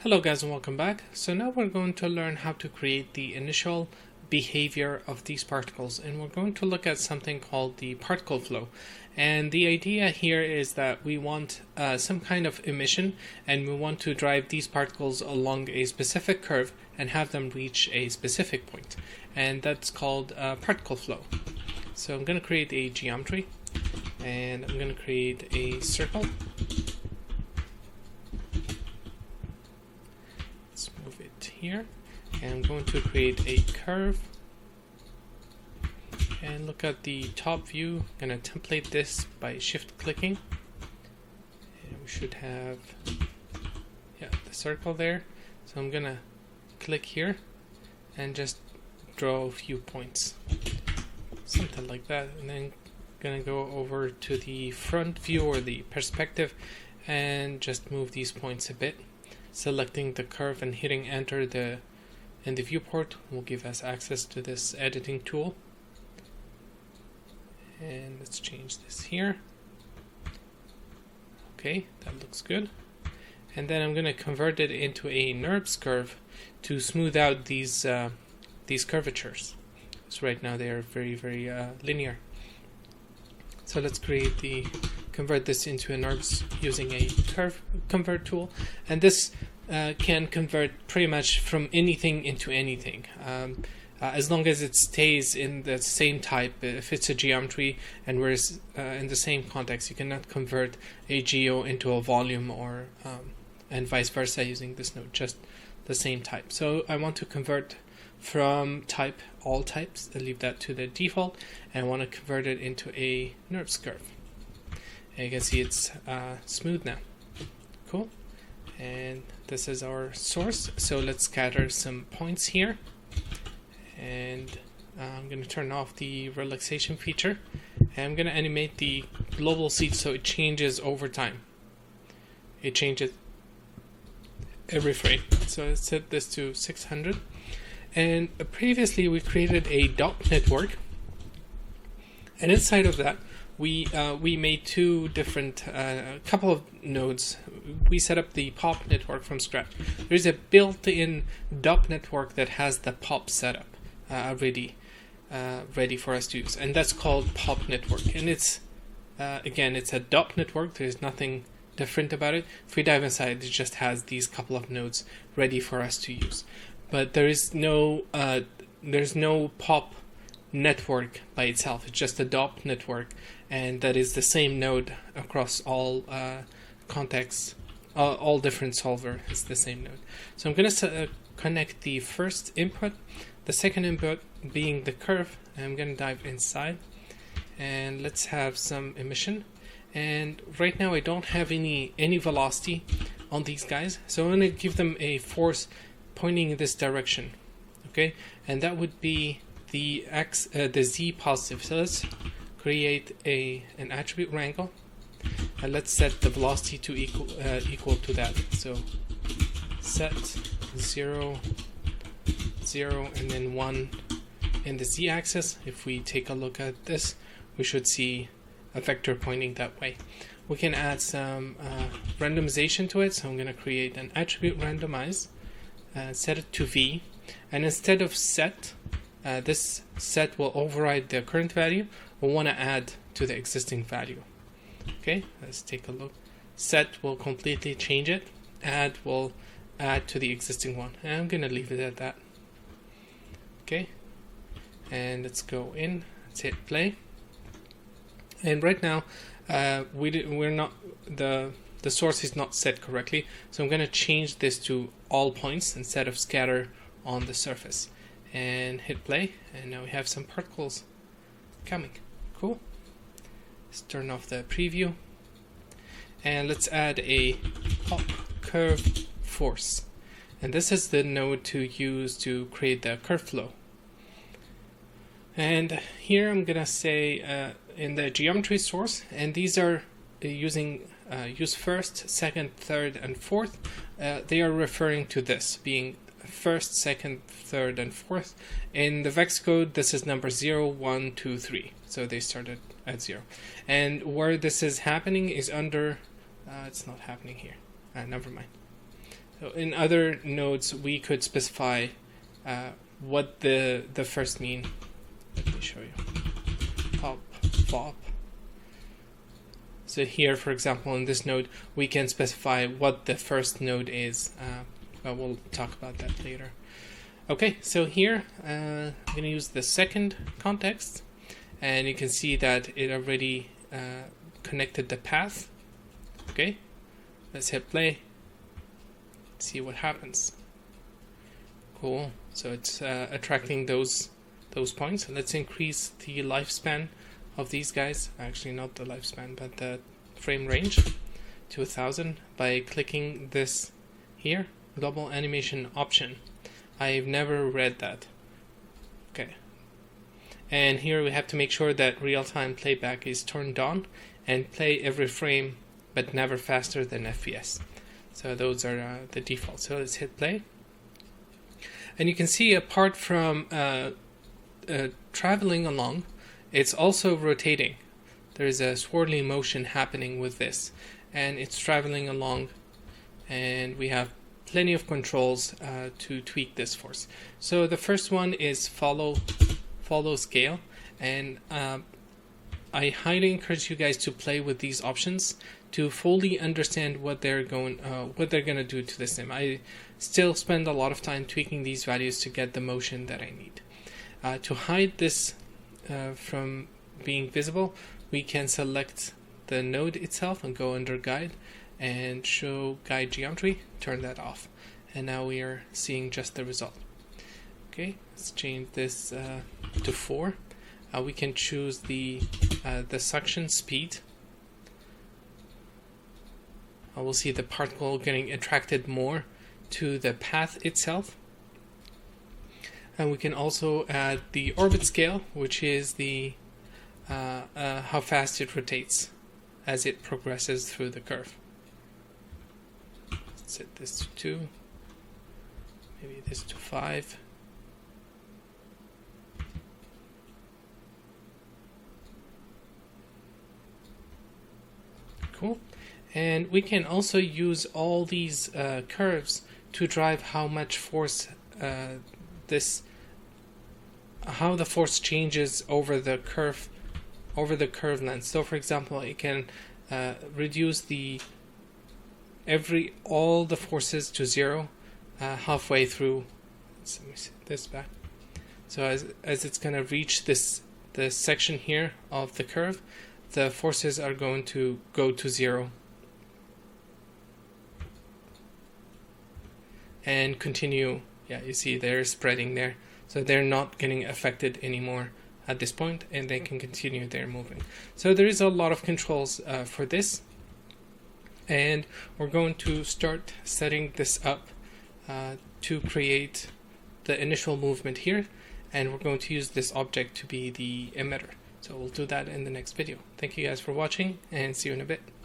Hello guys and welcome back. So now we're going to learn how to create the initial behavior of these particles, and we're going to look at something called the particle flow. And the idea here is that we want some kind of emission, and we want to drive these particles along a specific curve and have them reach a specific point, and that's called particle flow. So I'm going to create a geometry, and I'm going to create a circle. Let's move it here, and I'm going to create a curve, and look at the top view. I'm going to template this by shift clicking, and we should have the circle there. So I'm going to click here and just draw a few points, something like that, and then going to go over to the front view or the perspective and just move these points a bit. Selecting the curve and hitting enter in the viewport will give us access to this editing tool. And let's change this here. Okay, that looks good. And then I'm going to convert it into a NURBS curve to smooth out these curvatures. So right now they are very linear. So let's convert this into a NURBS using a curve convert tool, and this can convert pretty much from anything into anything, as long as it stays in the same type. If it's a geometry and we're in the same context, you cannot convert a geo into a volume or and vice versa using this node, just the same type. So I want to convert from type all types, I leave that to the default, and I want to convert it into a NURBS curve. And you can see it's smooth now. Cool. And this is our source. So let's scatter some points here, and I'm going to turn off the relaxation feature, and I'm going to animate the global seed so it changes over time. It changes every frame. So let's set this to 600. And previously we created a dot network, and inside of that we made two different couple of nodes. We set up the pop network from scratch. There's a built-in dot network that has the pop setup ready for us to use, and that's called pop network. And it's again, it's a dot network. There's nothing different about it. If we dive inside, it just has these couple of nodes ready for us to use. But there's no pop network by itself. It's just a DOP network, and that is the same node across all contexts, all different solver is the same node. So I'm going to connect the first input, the second input being the curve, and I'm going to dive inside, and let's have some emission. And right now I don't have any velocity on these guys, so I'm going to give them a force pointing in this direction, okay, and that would be the z positive. So let's create an attribute wrangle, and let's set the velocity to equal to that. So set 0, 0, and then 1 in the z axis. If we take a look at this, we should see a vector pointing that way. We can add some randomization to it, so I'm going to create an attribute randomize. Set it to v, and instead of set, this set will override the current value. We'll want to add to the existing value. Okay, let's take a look. Set will completely change it. Add will add to the existing one, and I'm going to leave it at that. Okay, and let's go in. Let's hit play. And right now, we're not the source is not set correctly, so I'm going to change this to all points instead of scatter on the surface, and hit play, and now we have some particles coming. Cool. Let's turn off the preview, and let's add a pop curve force, and this is the node to use to create the curve flow. And here I'm gonna say in the geometry source, and these are using use first, second, third, and fourth. They are referring to this being first, second, third, and fourth. In the Vex code, this is number 0, 1, 2, 3. So they started at 0. And where this is happening is under, it's not happening here. Never mind. So in other nodes, we could specify what the first mean. Let me show you. Pop, fop. So here, for example, in this node, we can specify what the first node is. But we'll talk about that later. Okay, so here I'm going to use the second context, and you can see that it already connected the path. Okay, let's hit play. See what happens. Cool. So it's attracting those points. Let's increase the lifespan of these guys. Actually, not the lifespan, but the frame range to 1000 by clicking this here, global animation option. I've never read that. Okay. And here we have to make sure that real-time playback is turned on and play every frame, but never faster than FPS. So those are the defaults. So let's hit play. And you can see apart from traveling along, it's also rotating. There's a swirly motion happening with this, and it's traveling along, and we have plenty of controls to tweak this force. So the first one is follow scale, and I highly encourage you guys to play with these options to fully understand what they're gonna do to the sim. I still spend a lot of time tweaking these values to get the motion that I need. To hide this from being visible, we can select the node itself and go under guide and show guide geometry, turn that off, and now we are seeing just the result. Okay, let's change this to 4. We can choose the suction speed. We'll see the particle getting attracted more to the path itself. And we can also add the orbit scale, which is the how fast it rotates as it progresses through the curve. Let's set this to 2, maybe this to 5. Cool. And we can also use all these curves to drive how much force how the force changes over the curve length. So for example, it can reduce all the forces to 0 halfway through. Let me set this back. So as it's going to reach this section here of the curve, the forces are going to go to 0 and continue. Yeah, you see they're spreading there, so they're not getting affected anymore at this point, and they can continue their moving. So there is a lot of controls for this, and we're going to start setting this up to create the initial movement here, and we're going to use this object to be the emitter. So we'll do that in the next video. Thank you guys for watching, and see you in a bit.